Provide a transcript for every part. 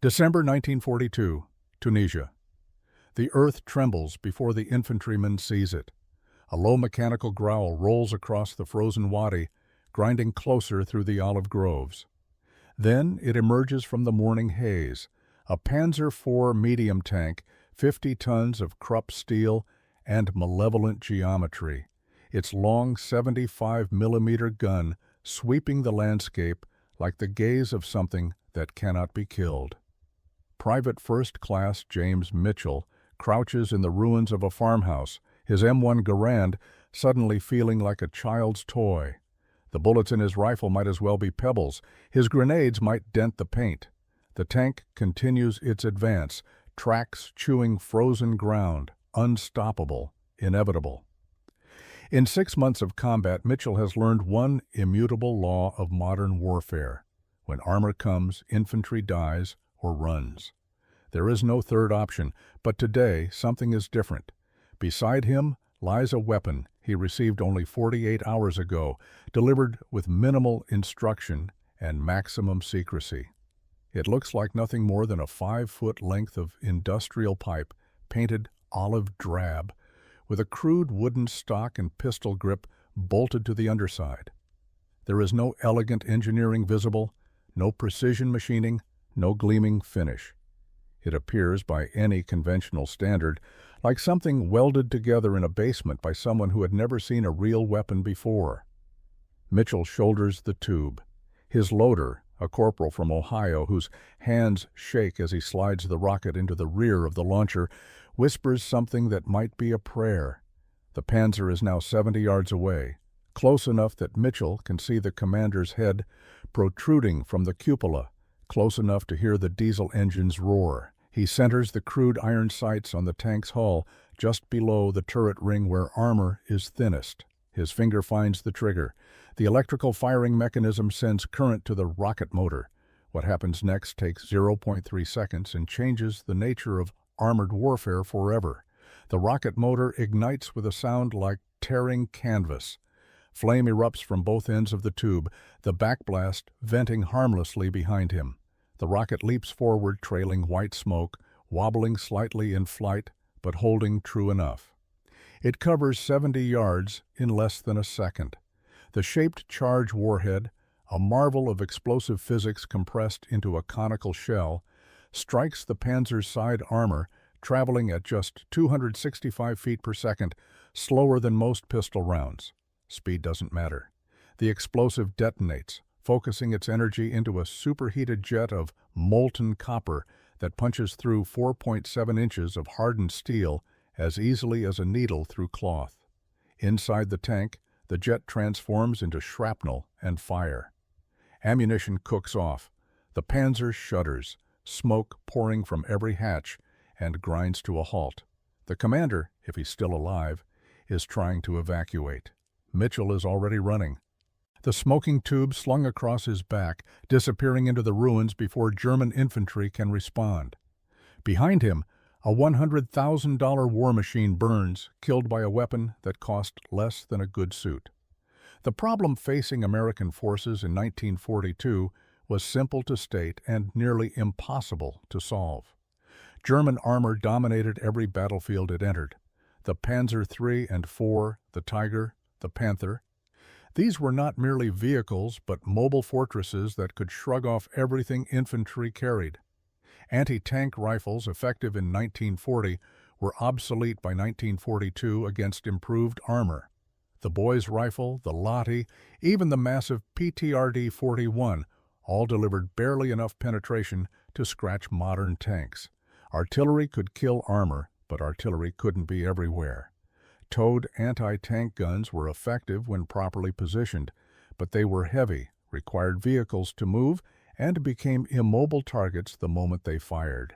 December 1942, Tunisia. The earth trembles before the infantryman sees it. A low mechanical growl rolls across the frozen wadi, grinding closer through the olive groves. Then it emerges from the morning haze, a Panzer IV medium tank, 50 tons of Krupp steel and malevolent geometry, its long 75-millimeter gun sweeping the landscape like the gaze of something that cannot be killed. Private First Class James Mitchell crouches in the ruins of a farmhouse, his M1 Garand suddenly feeling like a child's toy. The bullets in his rifle might as well be pebbles. His grenades might dent the paint. The tank continues its advance, tracks chewing frozen ground, unstoppable, inevitable. In 6 months of combat, Mitchell has learned one immutable law of modern warfare. When armor comes, infantry dies or runs. There is no third option, but today something is different. Beside him lies a weapon he received only 48 hours ago, delivered with minimal instruction and maximum secrecy. It looks like nothing more than a 5-foot length of industrial pipe, painted olive drab, with a crude wooden stock and pistol grip bolted to the underside. There is no elegant engineering visible, no precision machining, no gleaming finish. It appears, by any conventional standard, like something welded together in a basement by someone who had never seen a real weapon before. Mitchell shoulders the tube. His loader, a corporal from Ohio whose hands shake as he slides the rocket into the rear of the launcher, whispers something that might be a prayer. The Panzer is now 70 yards away, close enough that Mitchell can see the commander's head protruding from the cupola, close enough to hear the diesel engines roar. He centers the crude iron sights on the tank's hull, just below the turret ring where armor is thinnest. His finger finds the trigger. The electrical firing mechanism sends current to the rocket motor. What happens next takes 0.3 seconds and changes the nature of armored warfare forever. The rocket motor ignites with a sound like tearing canvas. Flame erupts from both ends of the tube, the backblast venting harmlessly behind him. The rocket leaps forward, trailing white smoke, wobbling slightly in flight, but holding true enough. It covers 70 yards in less than a second. The shaped charge warhead, a marvel of explosive physics compressed into a conical shell, strikes the Panzer's side armor, traveling at just 265 feet per second, slower than most pistol rounds. Speed doesn't matter. The explosive detonates, focusing its energy into a superheated jet of molten copper that punches through 4.7 inches of hardened steel as easily as a needle through cloth. Inside the tank, the jet transforms into shrapnel and fire. Ammunition cooks off. The Panzer shudders, smoke pouring from every hatch, and grinds to a halt. The commander, if he's still alive, is trying to evacuate. Mitchell is already running. The smoking tube slung across his back, disappearing into the ruins before German infantry can respond. Behind him, a $100,000 war machine burns, killed by a weapon that cost less than a good suit. The problem facing American forces in 1942 was simple to state and nearly impossible to solve. German armor dominated every battlefield it entered. The Panzer III and IV, the Tiger, the Panther. These were not merely vehicles, but mobile fortresses that could shrug off everything infantry carried. Anti-tank rifles, effective in 1940, were obsolete by 1942 against improved armor. The Boys rifle, the Lottie, even the massive PTRD-41, all delivered barely enough penetration to scratch modern tanks. Artillery could kill armor, but artillery couldn't be everywhere. Towed anti-tank guns were effective when properly positioned, but they were heavy, required vehicles to move, and became immobile targets the moment they fired.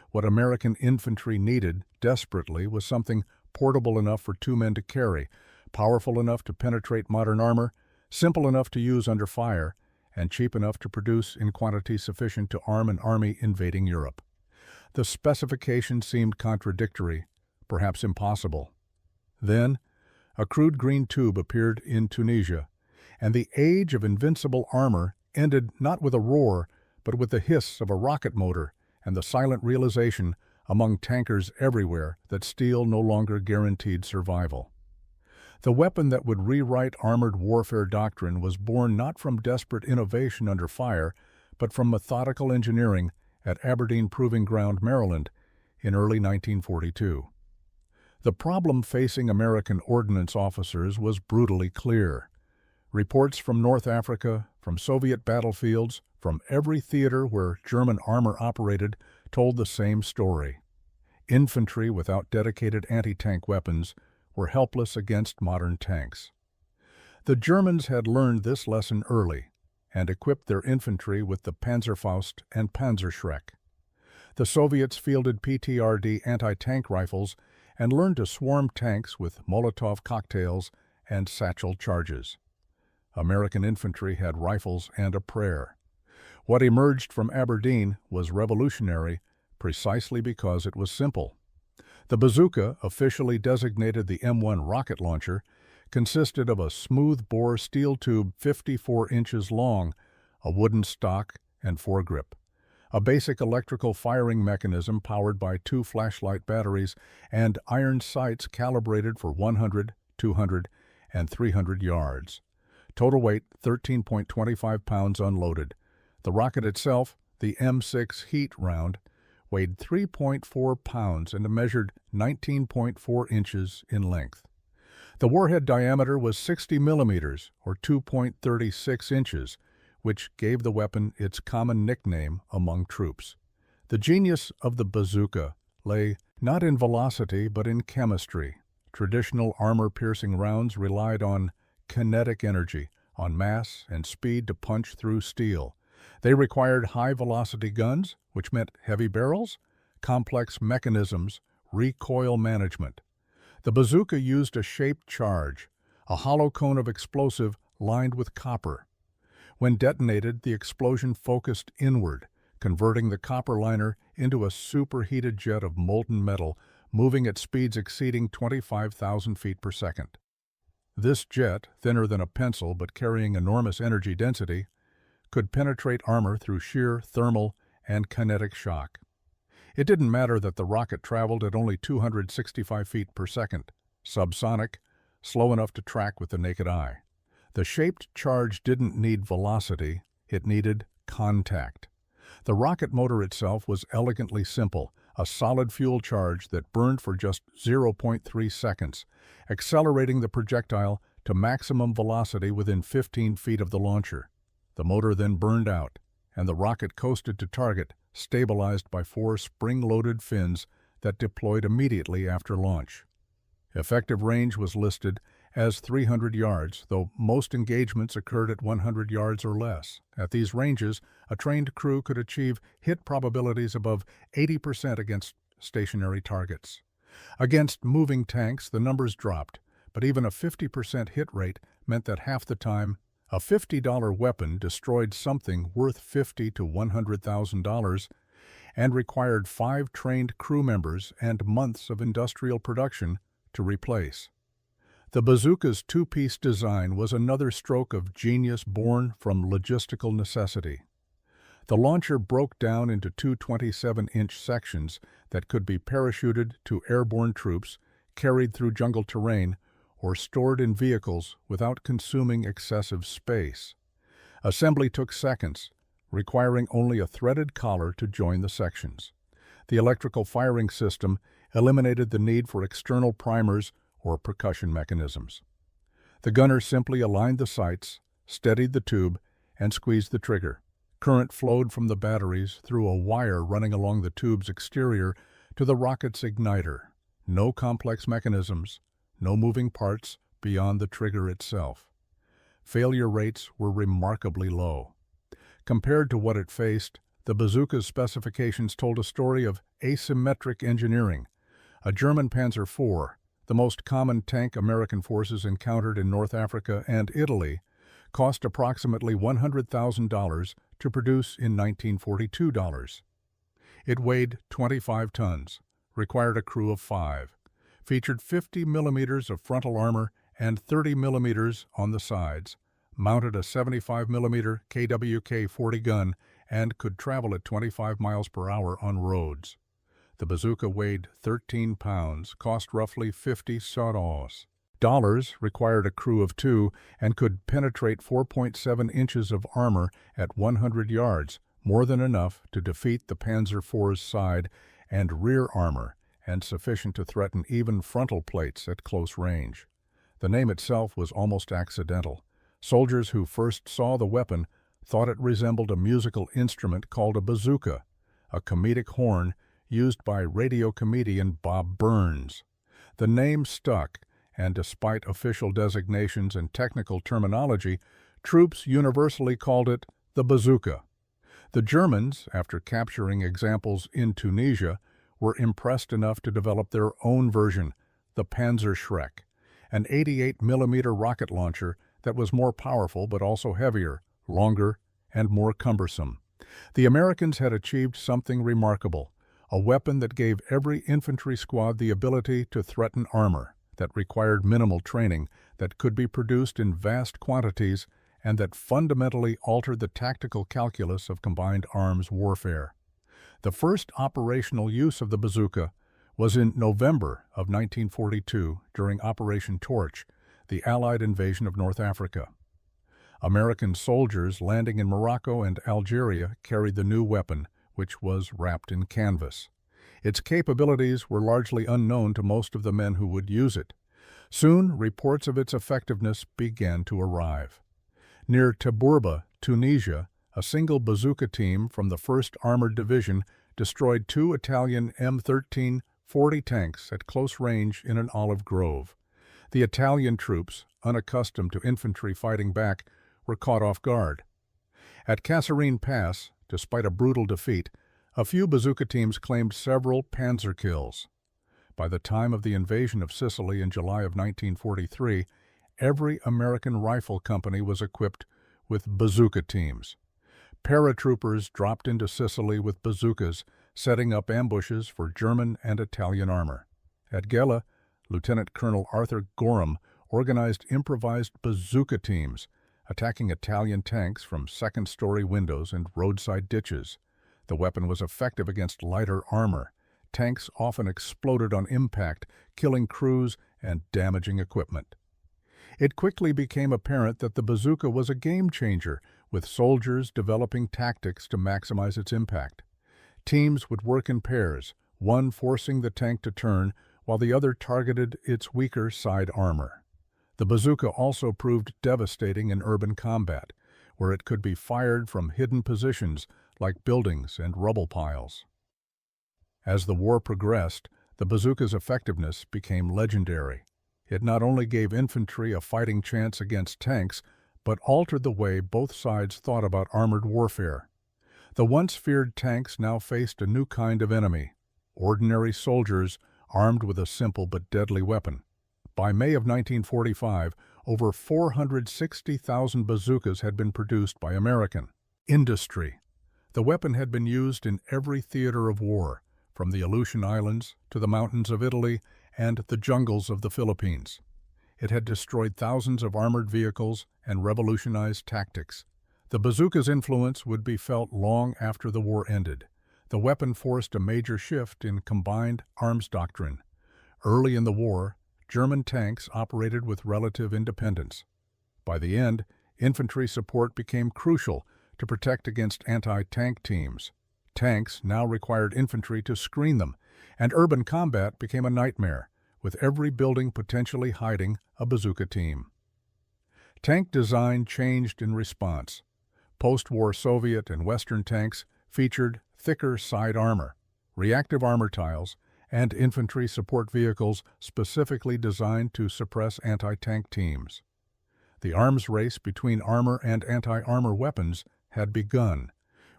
What American infantry needed desperately was something portable enough for 2 men to carry, powerful enough to penetrate modern armor, simple enough to use under fire, and cheap enough to produce in quantity sufficient to arm an army invading Europe. The specification seemed contradictory, perhaps impossible. Then, a crude green tube appeared in Tunisia, and the age of invincible armor ended not with a roar, but with the hiss of a rocket motor and the silent realization among tankers everywhere that steel no longer guaranteed survival. The weapon that would rewrite armored warfare doctrine was born not from desperate innovation under fire, but from methodical engineering at Aberdeen Proving Ground, Maryland, in early 1942. The problem facing American ordnance officers was brutally clear. Reports from North Africa, from Soviet battlefields, from every theater where German armor operated told the same story. Infantry without dedicated anti-tank weapons were helpless against modern tanks. The Germans had learned this lesson early and equipped their infantry with the Panzerfaust and Panzerschreck. The Soviets fielded PTRD anti-tank rifles and learned to swarm tanks with Molotov cocktails and satchel charges. American infantry had rifles and a prayer. What emerged from Aberdeen was revolutionary precisely because it was simple. The Bazooka, officially designated the M1 rocket launcher, consisted of a smooth-bore steel tube 54 inches long, a wooden stock, and foregrip. A basic electrical firing mechanism powered by 2 flashlight batteries and iron sights calibrated for 100, 200, and 300 yards. Total weight 13.25 pounds unloaded. The rocket itself, the M6 heat round, weighed 3.4 pounds and measured 19.4 inches in length. The warhead diameter was 60 millimeters, or 2.36 inches, which gave the weapon its common nickname among troops. The genius of the bazooka lay not in velocity but in chemistry. Traditional armor-piercing rounds relied on kinetic energy, on mass and speed to punch through steel. They required high-velocity guns, which meant heavy barrels, complex mechanisms, recoil management. The bazooka used a shaped charge, a hollow cone of explosive lined with copper. When detonated, the explosion focused inward, converting the copper liner into a superheated jet of molten metal, moving at speeds exceeding 25,000 feet per second. This jet, thinner than a pencil but carrying enormous energy density, could penetrate armor through sheer thermal and kinetic shock. It didn't matter that the rocket traveled at only 265 feet per second, subsonic, slow enough to track with the naked eye. The shaped charge didn't need velocity, it needed contact. The rocket motor itself was elegantly simple, a solid fuel charge that burned for just 0.3 seconds, accelerating the projectile to maximum velocity within 15 feet of the launcher. The motor then burned out, and the rocket coasted to target, stabilized by 4 spring-loaded fins that deployed immediately after launch. Effective range was listed as 300 yards, though most engagements occurred at 100 yards or less. At these ranges, a trained crew could achieve hit probabilities above 80% against stationary targets. Against moving tanks, the numbers dropped, but even a 50% hit rate meant that half the time, a $50 weapon destroyed something worth $50,000 to $100,000 and required 5 trained crew members and months of industrial production to replace. The bazooka's 2-piece design was another stroke of genius born from logistical necessity. The launcher broke down into 2 27-inch sections that could be parachuted to airborne troops, carried through jungle terrain, or stored in vehicles without consuming excessive space. Assembly took seconds, requiring only a threaded collar to join the sections. The electrical firing system eliminated the need for external primers or percussion mechanisms. The gunner simply aligned the sights, steadied the tube, and squeezed the trigger. Current flowed from the batteries through a wire running along the tube's exterior to the rocket's igniter. No complex mechanisms, no moving parts beyond the trigger itself. Failure rates were remarkably low. Compared to what it faced, the bazooka's specifications told a story of asymmetric engineering. A German Panzer IV, the most common tank American forces encountered in North Africa and Italy, cost approximately $100,000 to produce in 1942 dollars. It weighed 25 tons, required a crew of 5, featured 50 millimeters of frontal armor and 30 millimeters on the sides, mounted a 75 millimeter KWK-40 gun, and could travel at 25 miles per hour on roads. The bazooka weighed 13 pounds, cost roughly 50 sols. Dollars, required a crew of 2, and could penetrate 4.7 inches of armor at 100 yards, more than enough to defeat the Panzer IV's side and rear armor, and sufficient to threaten even frontal plates at close range. The name itself was almost accidental. Soldiers who first saw the weapon thought it resembled a musical instrument called a bazooka, a comedic horn used by radio comedian Bob Burns. The name stuck, and despite official designations and technical terminology, troops universally called it the bazooka. The Germans, after capturing examples in Tunisia, were impressed enough to develop their own version, the Panzer Schreck, an 88mm rocket launcher that was more powerful but also heavier, longer, and more cumbersome. The Americans had achieved something remarkable, a weapon that gave every infantry squad the ability to threaten armor, that required minimal training, that could be produced in vast quantities, and that fundamentally altered the tactical calculus of combined arms warfare. The first operational use of the bazooka was in November of 1942 during Operation Torch, the Allied invasion of North Africa. American soldiers landing in Morocco and Algeria carried the new weapon, which was wrapped in canvas. Its capabilities were largely unknown to most of the men who would use it. Soon, reports of its effectiveness began to arrive. Near Tabourba, Tunisia, a single bazooka team from the 1st Armored Division destroyed 2 Italian M1340 tanks at close range in an olive grove. The Italian troops, unaccustomed to infantry fighting back, were caught off guard. At Kasserine Pass, despite a brutal defeat, a few bazooka teams claimed several panzer kills. By the time of the invasion of Sicily in July of 1943, every American rifle company was equipped with bazooka teams. Paratroopers dropped into Sicily with bazookas, setting up ambushes for German and Italian armor. At Gela, Lieutenant Colonel Arthur Gorham organized improvised bazooka teams, attacking Italian tanks from second-story windows and roadside ditches. The weapon was effective against lighter armor. Tanks often exploded on impact, killing crews and damaging equipment. It quickly became apparent that the bazooka was a game-changer, with soldiers developing tactics to maximize its impact. Teams would work in pairs, one forcing the tank to turn while the other targeted its weaker side armor. The bazooka also proved devastating in urban combat, where it could be fired from hidden positions like buildings and rubble piles. As the war progressed, the bazooka's effectiveness became legendary. It not only gave infantry a fighting chance against tanks, but altered the way both sides thought about armored warfare. The once feared tanks now faced a new kind of enemy, ordinary soldiers armed with a simple but deadly weapon. By May of 1945, over 460,000 bazookas had been produced by American industry. The weapon had been used in every theater of war, from the Aleutian Islands to the mountains of Italy and the jungles of the Philippines. It had destroyed thousands of armored vehicles and revolutionized tactics. The bazooka's influence would be felt long after the war ended. The weapon forced a major shift in combined arms doctrine. Early in the war, German tanks operated with relative independence. By the end, infantry support became crucial to protect against anti-tank teams. Tanks now required infantry to screen them, and urban combat became a nightmare, with every building potentially hiding a bazooka team. Tank design changed in response. Post-war Soviet and Western tanks featured thicker side armor, reactive armor tiles, and infantry support vehicles specifically designed to suppress anti-tank teams. The arms race between armor and anti-armor weapons had begun,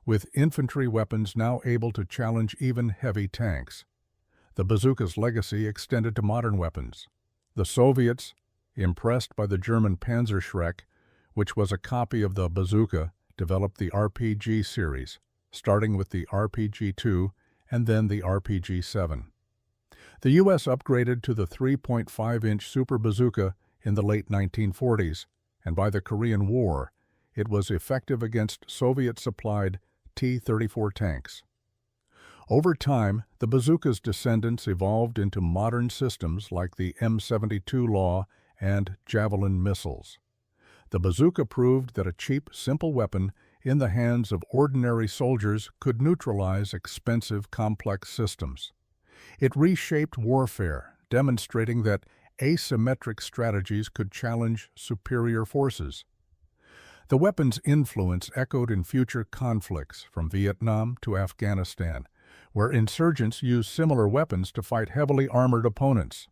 with infantry weapons now able to challenge even heavy tanks. The bazooka's legacy extended to modern weapons. The Soviets, impressed by the German Panzer Schreck, which was a copy of the bazooka, developed the RPG series, starting with the RPG-2 and then the RPG-7. The U.S. upgraded to the 3.5-inch Super Bazooka in the late 1940s, and by the Korean War, it was effective against Soviet-supplied T-34 tanks. Over time, the bazooka's descendants evolved into modern systems like the M72 Law and Javelin missiles. The bazooka proved that a cheap, simple weapon in the hands of ordinary soldiers could neutralize expensive, complex systems. It reshaped warfare, demonstrating that asymmetric strategies could challenge superior forces. The weapon's influence echoed in future conflicts, from Vietnam to Afghanistan, where insurgents used similar weapons to fight heavily armored opponents.